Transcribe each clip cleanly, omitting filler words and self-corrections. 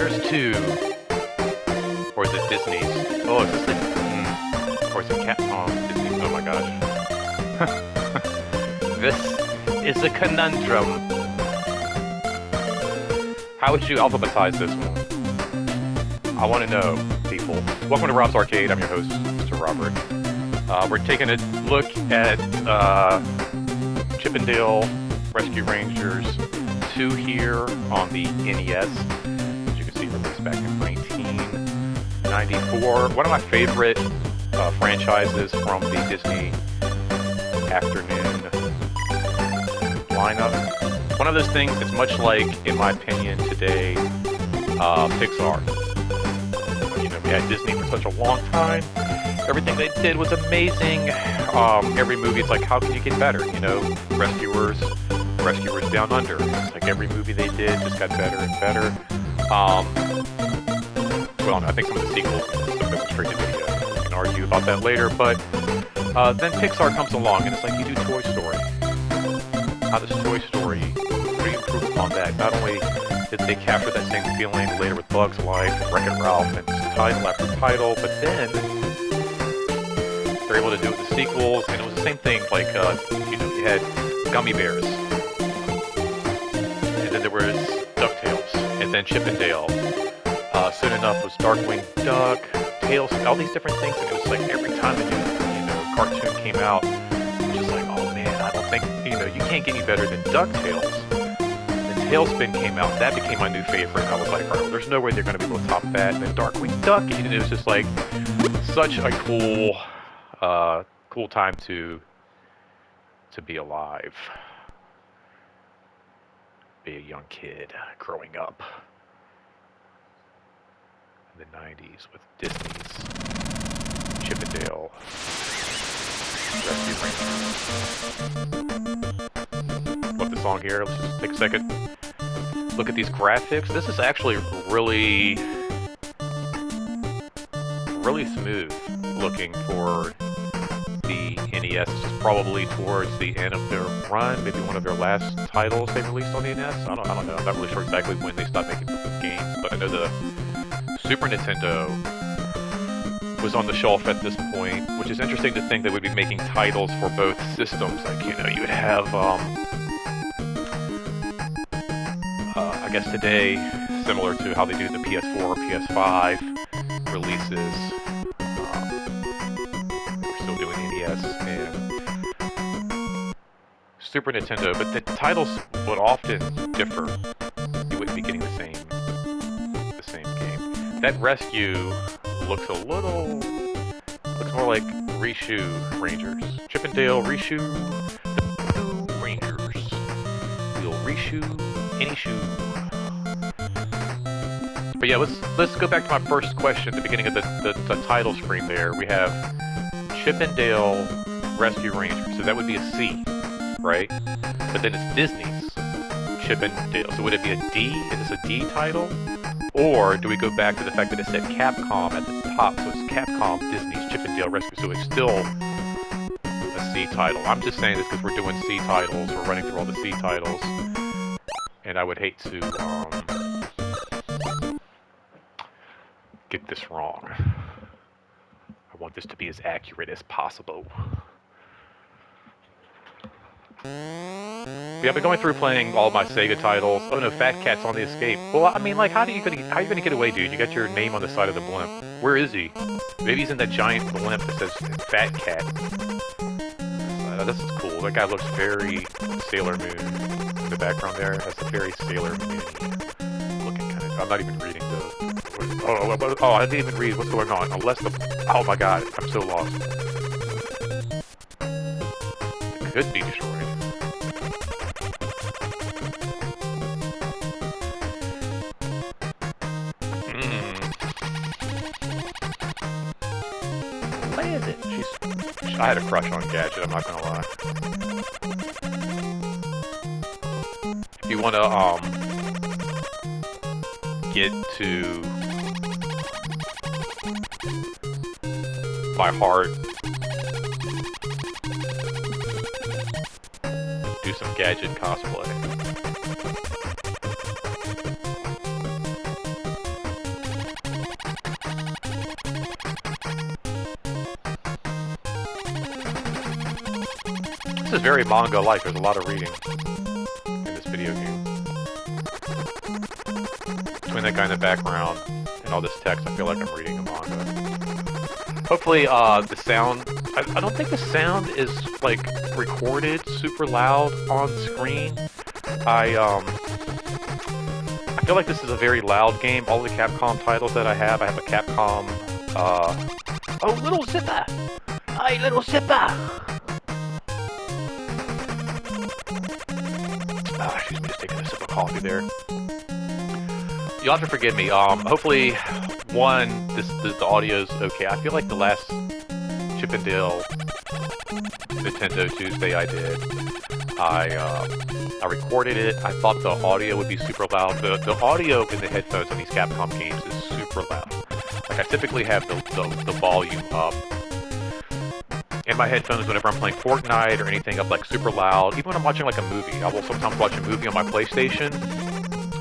There's two. Or is it Disney's? Oh, is this it? Or is it Capcom? Disney? Oh my gosh. This is a conundrum. How would you alphabetize this one? I want to know, people. Welcome to Rob's Arcade. I'm your host, Mr. Robert. We're taking a look at Chip 'n Dale Rescue Rangers 2 here on the NES. As you can see, released back in 1994. One of my favorite franchises from the Disney afternoon lineup. One of those things that's much like, in my opinion, today, Pixar. You know, we had Disney for such a long time. Everything they did was amazing. Every movie, it's like, how can you get better? You know, Rescuers Down Under. It's like every movie they did just got better and better. Well, I think some of the sequels and stuff that went straight to video. We can argue about that later, but then Pixar comes along and it's like, you do Toy Story. How does Toy Story, what do you improve upon that? Not only did they capture that same feeling later with Bugs Life, Wreck-It Ralph, and title after title, but then they're able to do it with the sequels, and it was the same thing, like, you know, you had Gummy Bears, and then there was DuckTales, and then Chip 'n Dale. Soon enough was Darkwing Duck, Tails, all these different things, and it was like every time a new, you know, cartoon came out, it was just like, oh man, I don't think, you know, you can't get any better than DuckTales. Then Tailspin came out, that became my new favorite. I was like, oh, there's no way they're going to be able to top that. And then Darkwing Duck, and it was just like such a cool time to be alive, be a young kid growing up in the 90s with Disney's Chip 'n Dale Rescue Rangers. Love the song here. Let's just take a second. Look at these graphics. This is actually really smooth looking for the NES. This is probably towards the end of their run, maybe one of their last titles they released on the NES. I don't know. I'm not really sure exactly when they stopped making those games, but I know the Super Nintendo was on the shelf at this point, which is interesting to think they would be making titles for both systems. Like, you know, you would have, I guess today, similar to how they do the PS4 or PS5 releases, we're still doing NES and Super Nintendo, but the titles would often differ. You wouldn't be getting the same game. That Rescue looks more like Reshoe Rangers. Chip 'n Dale Reshoe the Rangers. We'll reshoe any shoe. But yeah, let's go back to my first question at the beginning of the title screen there. We have Chip 'n Dale Rescue Rangers. So that would be a C, right? But then it's Disney's Chip 'n Dale. So would it be a D? Is this a D title? Or do we go back to the fact that it said Capcom at the top? So it's Capcom Disney's Chip 'n Dale Rescue. So it's still a C title. I'm just saying this because we're doing C titles. We're running through all the C titles. And I would hate to get this wrong. I want this to be as accurate as possible. Yeah, I've been going through playing all my Sega titles. Oh no, Fat Cat's on the escape. Well, I mean, like, how are you gonna get away, dude? You got your name on the side of the blimp. Where is he? Maybe he's in that giant blimp that says Fat Cat. This is cool. That guy looks very Sailor Moon in the background there. That's a very Sailor Moon looking kind of. I'm not even reading the. Oh, I didn't even read what's going on. Unless the. Oh my god, I'm so lost. It could be destroyed. I had a crush on Gadget, I'm not gonna lie. If you wanna, get to by heart, do some Gadget. 'Gadget cosplay. is very manga-like. There's a lot of reading in this video game. Between that guy in the background and all this text, I feel like I'm reading a manga. Hopefully, the sound... I don't think the sound is, like, recorded super loud on screen. I feel like this is a very loud game. All the Capcom titles that I have a Capcom, oh, Little Zipper! Hey, Little Zipper! Excuse me, just taking a sip of coffee there. You'll have to forgive me. Hopefully, the audio's okay. I feel like the last Chip and Dale Nintendo Tuesday I did, I recorded it. I thought the audio would be super loud. The audio in the headphones on these Capcom games is super loud. Like, I typically have the volume up in my headphones whenever I'm playing Fortnite or anything up, like, super loud. Even when I'm watching, like, a movie. I will sometimes watch a movie on my PlayStation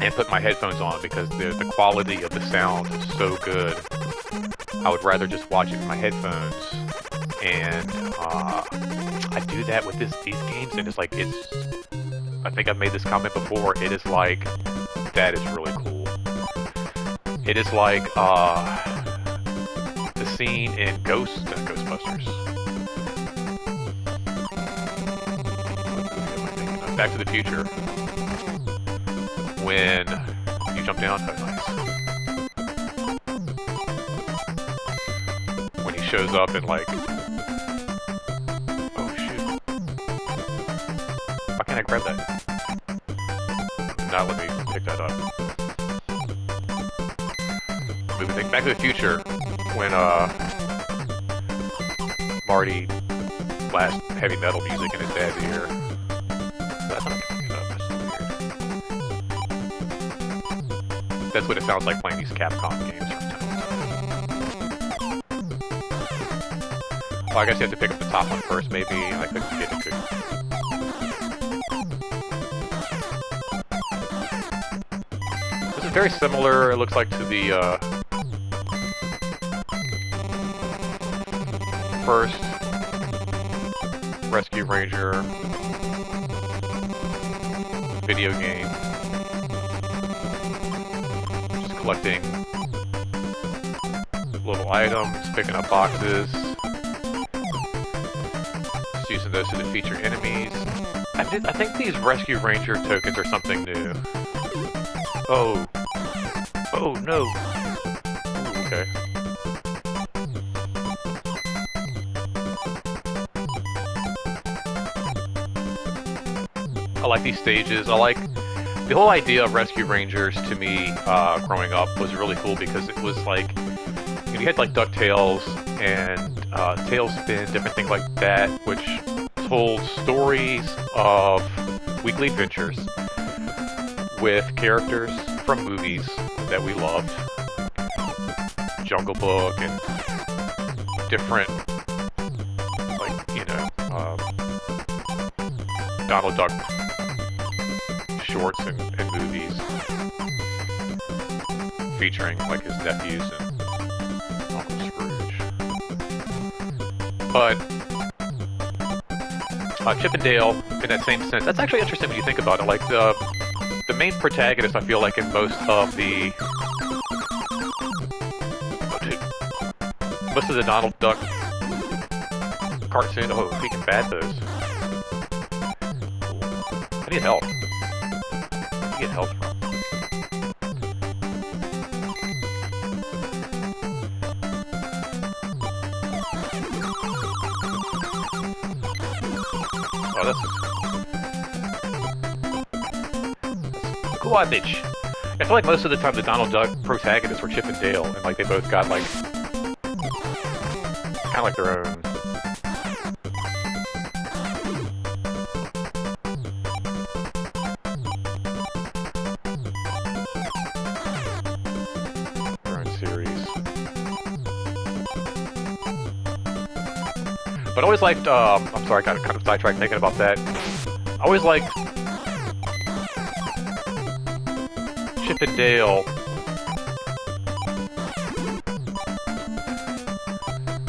and put my headphones on because the quality of the sound is so good. I would rather just watch it with my headphones. And I do that with these games, and it's like, I think I've made this comment before, it is like, that is really cool. It is like, the scene in Ghostbusters. Back to the Future. When you jump down, oh, nice. When he shows up and, like, can I grab that? Not let me pick that up. Moving thing. Back to the Future, when Marty blasts heavy metal music in his dad's ear. That's not picking it up. That's so weird. That's what it sounds like playing these Capcom games from time to time. Well, I guess you have to pick up the top one first, maybe. I couldn't get a good. Very similar, it looks like, to the first Rescue Ranger video game. Just collecting little items, picking up boxes, just using those to defeat your enemies. I think these Rescue Ranger tokens are something new. Oh. Oh, no. Ooh, okay. I like these stages. I like... The whole idea of Rescue Rangers, to me, growing up, was really cool because it was like... You had, like, DuckTales and Tailspin, different things like that, which told stories of weekly adventures with characters from movies that we loved. Jungle Book and different, like, you know, Donald Duck shorts and movies featuring, like, his nephews and Uncle Scrooge. But Chip and Dale, in that same sense, that's actually interesting when you think about it. Like, the main protagonist, I feel like, in most of the Donald Duck cartoon. Oh, he can bat those. Cool. I need help. Where do you get help from? Oh, that's cool bitch. I feel like most of the time the Donald Duck protagonists were Chip and Dale, and like they both got like kind of like their own. Their own series. But I always liked. I'm sorry, I got kind of sidetracked thinking about that. I always liked Chip and Dale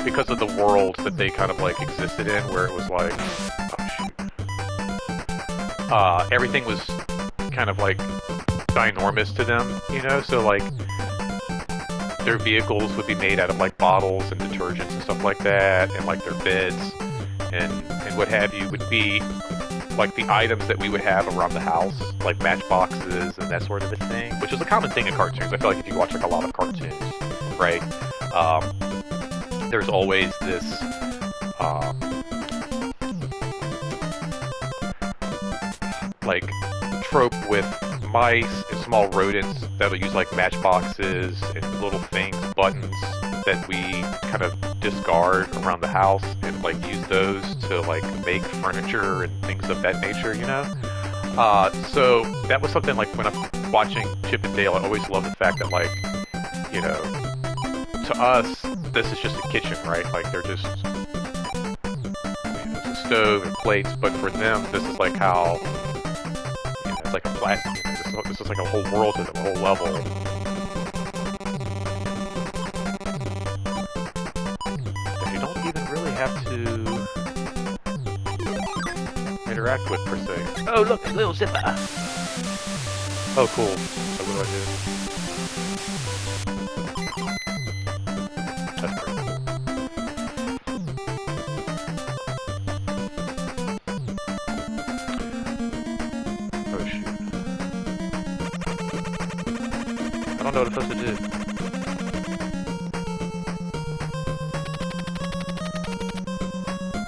because of the world that they kind of like existed in, where it was like, oh shoot. everything was kind of like ginormous to them, you know? So like their vehicles would be made out of like bottles and detergents and stuff like that, and like their beds and what have you would be like the items that we would have around the house, like matchboxes and that sort of a thing, which is a common thing in cartoons. I feel like if you watch like a lot of cartoons, right, there's always this like trope with mice and small rodents that'll use like matchboxes and little things, buttons that we kind of discard around the house and like use those to like make furniture and things of that nature, you know? So that was something like when I'm watching Chip and Dale, I always love the fact that like, you know, to us, this is just a kitchen, right? Like they're just, there's a stove and plates, but for them, this is like how, you know, it's like a flat, you know, this is like a whole world to them, a whole level. That you don't even really have to interact with, per se. Oh, look, a little zipper. Oh, cool. So what do I do? That's pretty cool. Oh, shoot. I don't know what I'm supposed to do.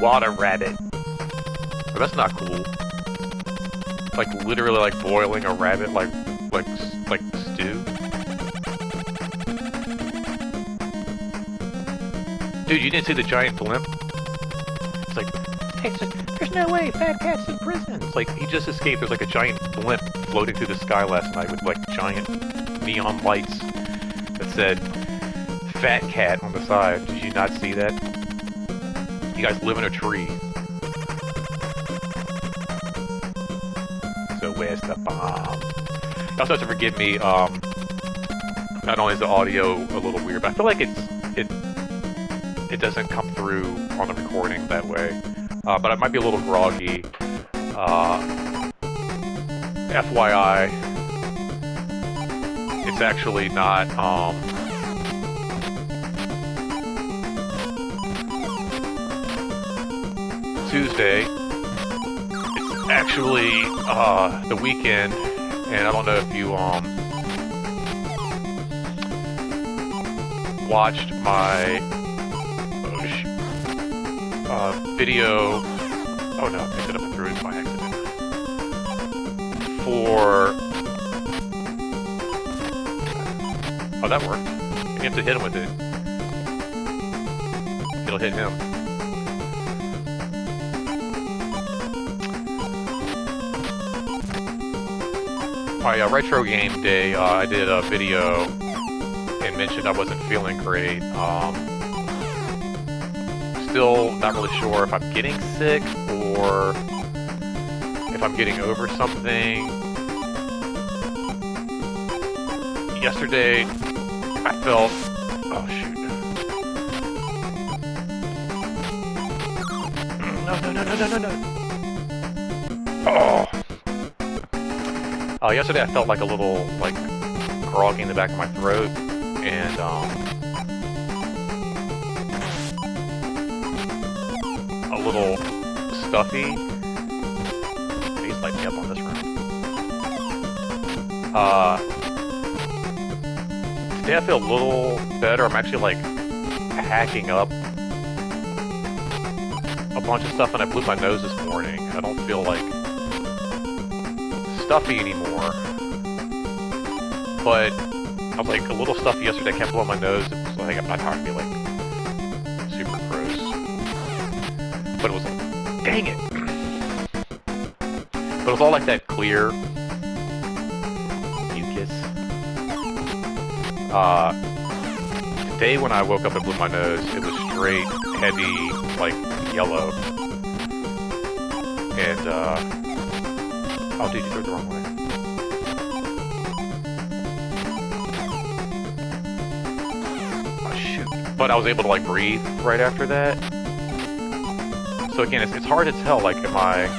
Water rabbit. Oh, that's not cool. Like literally like boiling a rabbit like stew. Dude, you didn't see the giant blimp? It's like, hey, there's no way Fat Cat's in prison. It's like he just escaped. There's like a giant blimp floating through the sky last night with like giant neon lights that said Fat Cat on the side. Did you not see that? You guys live in a tree. So where's the bomb? You also have to forgive me, not only is the audio a little weird, but I feel like it doesn't come through on the recording that way. But I might be a little groggy. FYI, it's actually not, Tuesday. It's actually the weekend, and I don't know if you watched my video. Oh no, I picked it up and threw it by accident. Oh, that worked. You have to hit him with it. It'll hit him. My retro game day, I did a video and mentioned I wasn't feeling great. Still not really sure if I'm getting sick or if I'm getting over something. Yesterday, I felt... Oh, shoot. No. Oh! Yesterday I felt like a little, like, groggy in the back of my throat, and, a little stuffy. Please light me up on this room. Today I feel a little better. I'm actually, like, hacking up a bunch of stuff, and I blew my nose this morning. I don't feel, like, stuffy anymore, but I was like a little stuffy yesterday. I kept blowing my nose. It was like I'm not trying to be like super gross, but it was like, dang it! But it was all like that clear mucus. Today when I woke up and blew my nose, it was straight heavy, like yellow, and oh, dude, you threw it the wrong way. Oh, shoot. But I was able to, like, breathe right after that. So, again, it's hard to tell, like, am I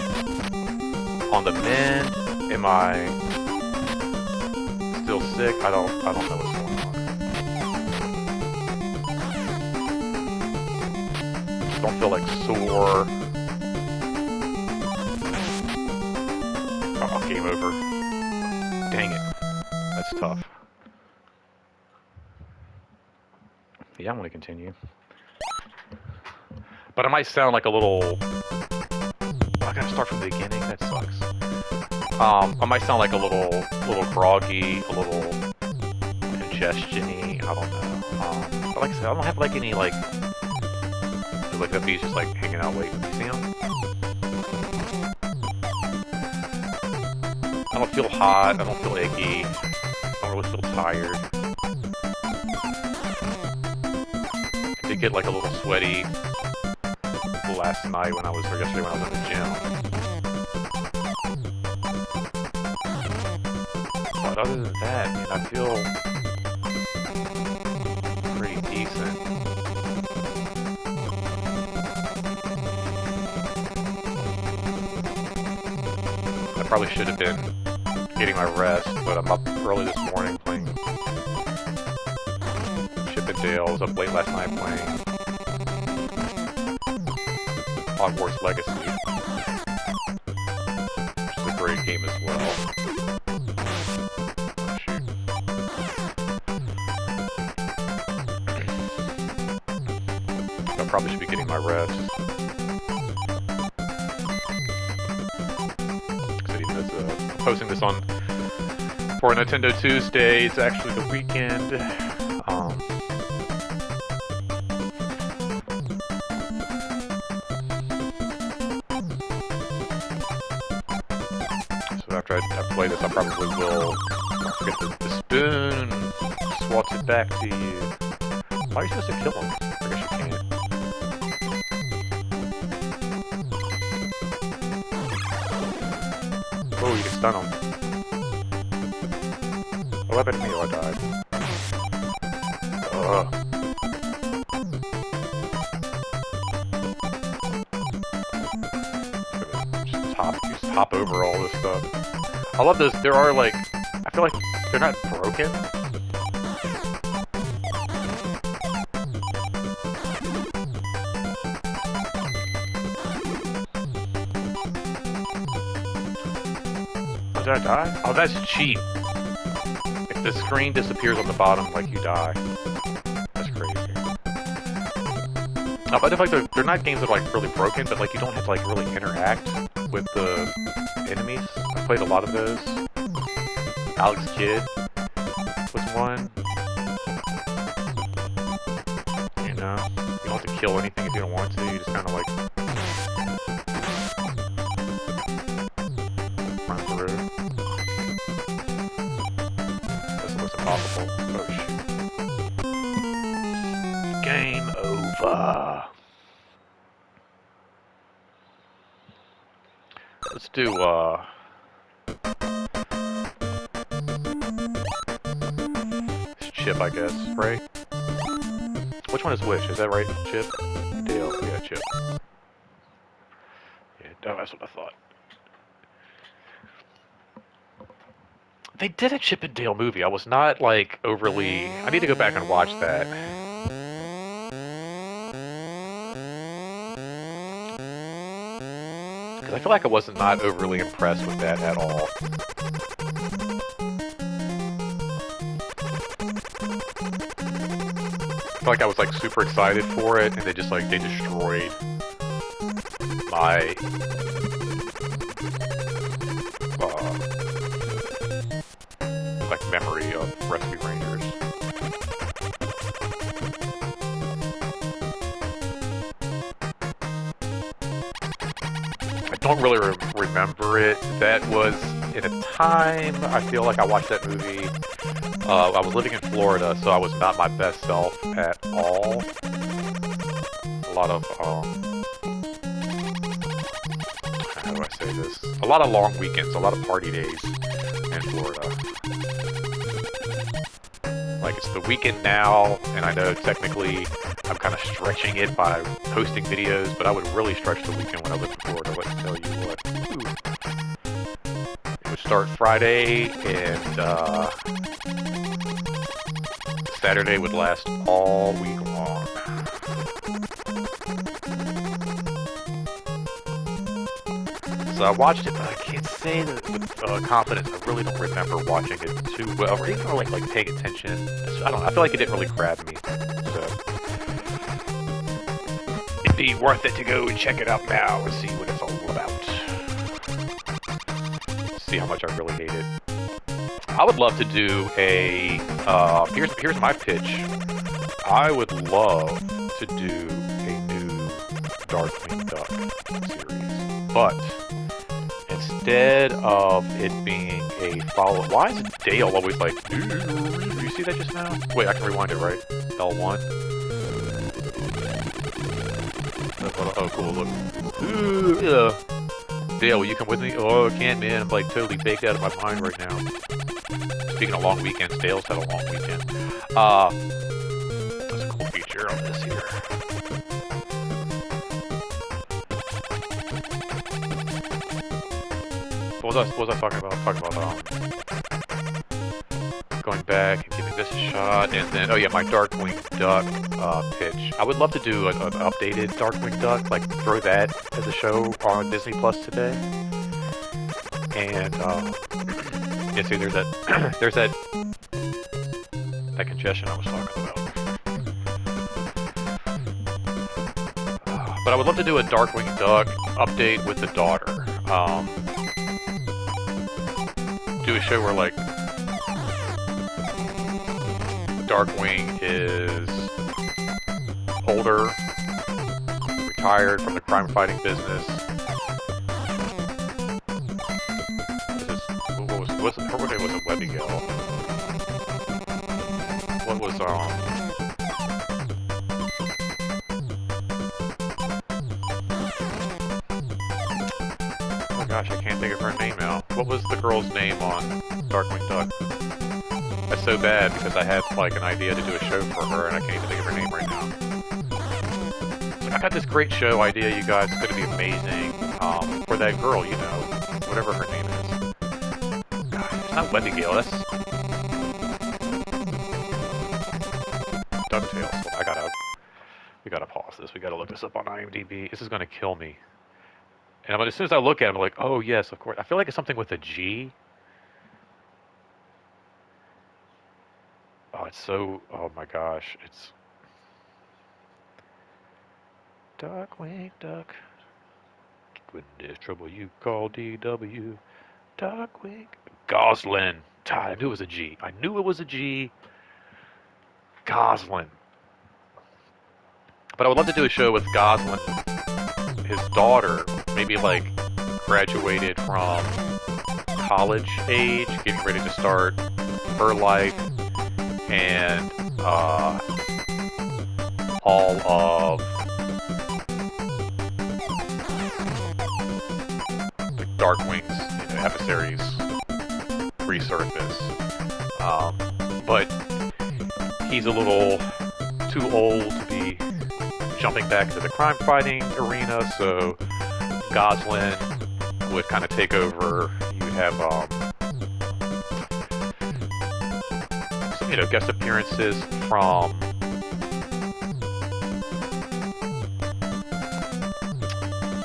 on the mend? Am I still sick? I don't know what's going on. Don't feel like sore. Oh, game over. Dang it. That's tough. Yeah, I'm gonna continue. But I might sound like a little... I gotta start from the beginning? That sucks. I might sound like a little groggy, a little congestion-y, I don't know. But like I said, I don't have like any like that bee's just like hanging out waiting. You see him? I don't feel hot, I don't feel achy, I don't really feel tired. I did get like a little sweaty last night or yesterday when I was in the gym. But other than that, man, I feel pretty decent. I probably should have been getting my rest, but I'm up early this morning playing Chip and Dale. I was up late last night playing Hogwarts Legacy, which is a great game as well. Oh, shoot. I probably should be getting my rest. I'm posting this on for a Nintendo Tuesday. It's actually the weekend. After I play this, I probably will get the spoon, swats it back to you. Why are you supposed to kill him? I guess you can't. Oh, you can stun him. Oh, that happened to me. Oh, I died. Ugh. Just hop over all this stuff. I love those. There are like, I feel like they're not broken. Oh, did I die? Oh, that's cheap. If the screen disappears on the bottom, like you die. That's crazy. But I feel like they're not games that are like really broken, but like you don't have to like really interact with the enemies. I played a lot of those. Alex Kidd was one. You know, you don't have to kill anything if you don't want to. You just kind of like run through. That's the most impossible. Oh shoot! Game over. Let's do, it's Chip, I guess, right? Which one is which? Is that right? Chip? Dale? Yeah, Chip. Yeah, that's what I thought. They did a Chip and Dale movie. I was not, like, overly... I need to go back and watch that. I feel like I was not overly impressed with that at all. I feel like I was like super excited for it, and they just like, they destroyed my like memory of Rescue Rangers. I don't really remember it. That was in a time, I feel like I watched that movie. I was living in Florida, so I was not my best self at all. A lot of, how do I say this? A lot of long weekends, a lot of party days in Florida. Like, it's the weekend now, and I know technically I'm kind of stretching it by posting videos, but I would really stretch the weekend when I lived in Florida, let me tell you what. Ooh. start Friday, and Saturday would last all week long. So I watched it, but I can't say that with confidence. I really don't remember watching it too well, or even like paying attention. I don't know. I feel like it didn't really grab me. So it'd be worth it to go and check it out now and see what it's all about. See how much I really hate it. I would love to do a. Here's my pitch. I would love to do a new Darkwing Duck series, but instead of it being a follow, why is Dale always like? Do you see that just now? Wait, I can rewind it, right? L1. Oh, cool. Look. Dale, will you come with me? Oh, I can't, man. I'm like totally baked out of my mind right now. Speaking of long weekends, Dale's had a long weekend. That's a cool feature on this here. What was I talking about? Talking about going back and giving this a shot, and then, oh yeah, my Darkwing Duck pitch. I would love to do an updated Darkwing Duck, like throw that as a show on Disney Plus today. And yeah, see, there's that there's that congestion I was talking about. But I would love to do a Darkwing Duck update with the daughter. Do a show where like Darkwing is older, retired from the crime fighting business. Her name was a Webigail. What was oh my gosh, I can't think of her name now. What was the girl's name on Darkwing Duck? That's so bad because I had like an idea to do a show for her and I can't even think of her name right now. So I got this great show idea, you guys. It's going to be amazing. For that girl, you know, whatever her name is. God, it's not Webigail. That's DuckTales. We gotta pause this. We gotta look this up on IMDb. This is going to kill me. And as soon as I look at it, I'm like, oh yes, of course. I feel like it's something with a G. Oh, it's so, oh my gosh, it's Darkwing Duck. When there's trouble, you call DW. Darkwing Goslin. I knew it was a G. I knew it was a G. Goslin. But I would love to do a show with Goslin, his daughter, maybe like graduated from college age, getting ready to start her life, and all of the Darkwing's emissaries resurface. But he's a little too old to be jumping back into the crime-fighting arena, so Goslin would kind of take over. You'd have some, guest appearances from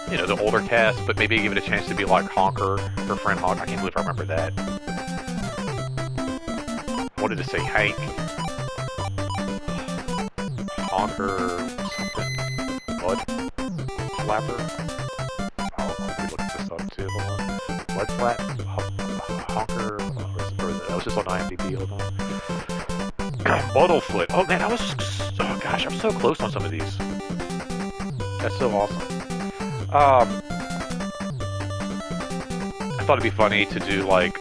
the older cast, but maybe give it a chance to be like Honker, her friend Honk. I can't believe I remember that. What did it say? Hank. Honker something. Mud Flapper. Oh, let me look this up too. Hold on. Mud Flap. Honker. Or that was just on IMDb. Hold on. Muddlefoot. Oh man, oh gosh, I'm so close on some of these. That's so awesome. I thought it'd be funny to do like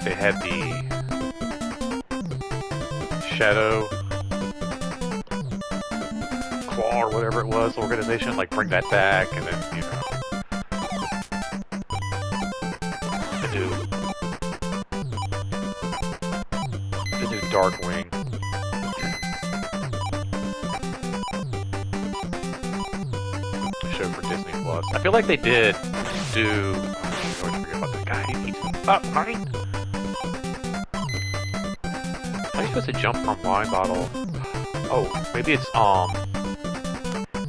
they had the Shadow Claw or whatever it was organization, like bring that back, and then the new Darkwing. Show for Disney Plus. I feel like they did do Nani? How are you supposed to jump from wine bottle? Oh, maybe it's,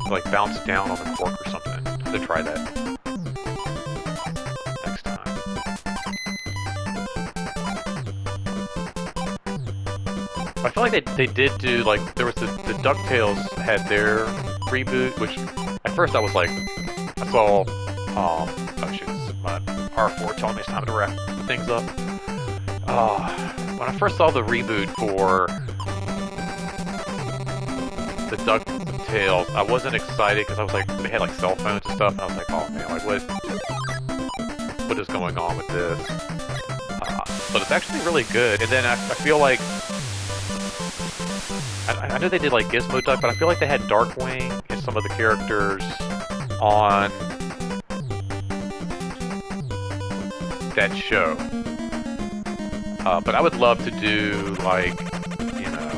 like bounce down on the cork or something. I have to try that next time. I feel like they did do, like, there was the DuckTales had their reboot, which at first I was like, I saw, oh shit, this is my R4 telling me it's time to wrap things up. When I first saw the reboot for the DuckTales, I wasn't excited because I was like, they had like cell phones and stuff, and I was like, oh man, like what is going on with this? But it's actually really good, and then I feel like, I know they did like Gizmo Duck, but I feel like they had Darkwing and some of the characters on that show. But I would love to do like, you know,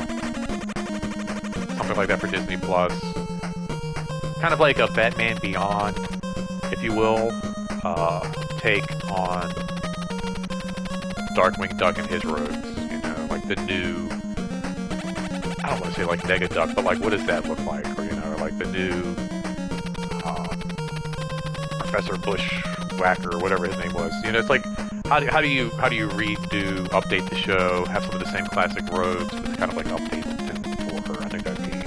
something like that for Disney Plus. Kind of like a Batman Beyond, if you will, take on Darkwing Duck and his rogues. You know, like the new, I don't want to say like Mega Duck, but like what does that look like? Or, you know, like the new Professor Bushwhacker or whatever his name was. You know, it's like, how do you redo, update the show, have some of the same classic rogues, but kind of like update them for her? I think that'd be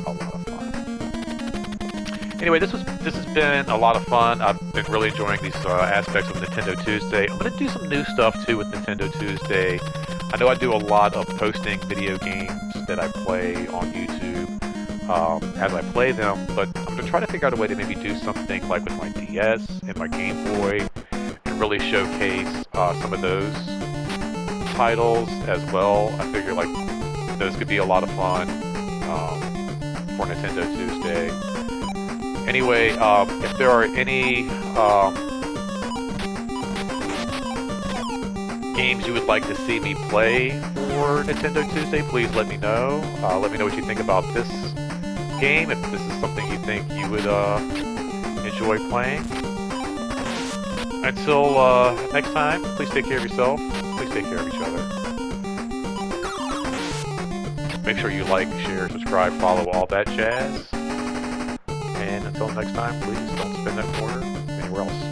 a lot of fun. Anyway, this has been a lot of fun. I've been really enjoying these aspects of Nintendo Tuesday. I'm gonna do some new stuff too with Nintendo Tuesday. I know I do a lot of posting video games that I play on YouTube as I play them, but I'm gonna try to figure out a way to maybe do something like with my DS and my Game Boy, really showcase some of those titles as well. I figure like those could be a lot of fun for Nintendo Tuesday. Anyway, if there are any games you would like to see me play for Nintendo Tuesday, please let me know. Let me know what you think about this game, if this is something you think you would enjoy playing. Until next time, please take care of yourself. Please take care of each other. Make sure you like, share, subscribe, follow, all that jazz. And until next time, please don't spend that quarter anywhere else.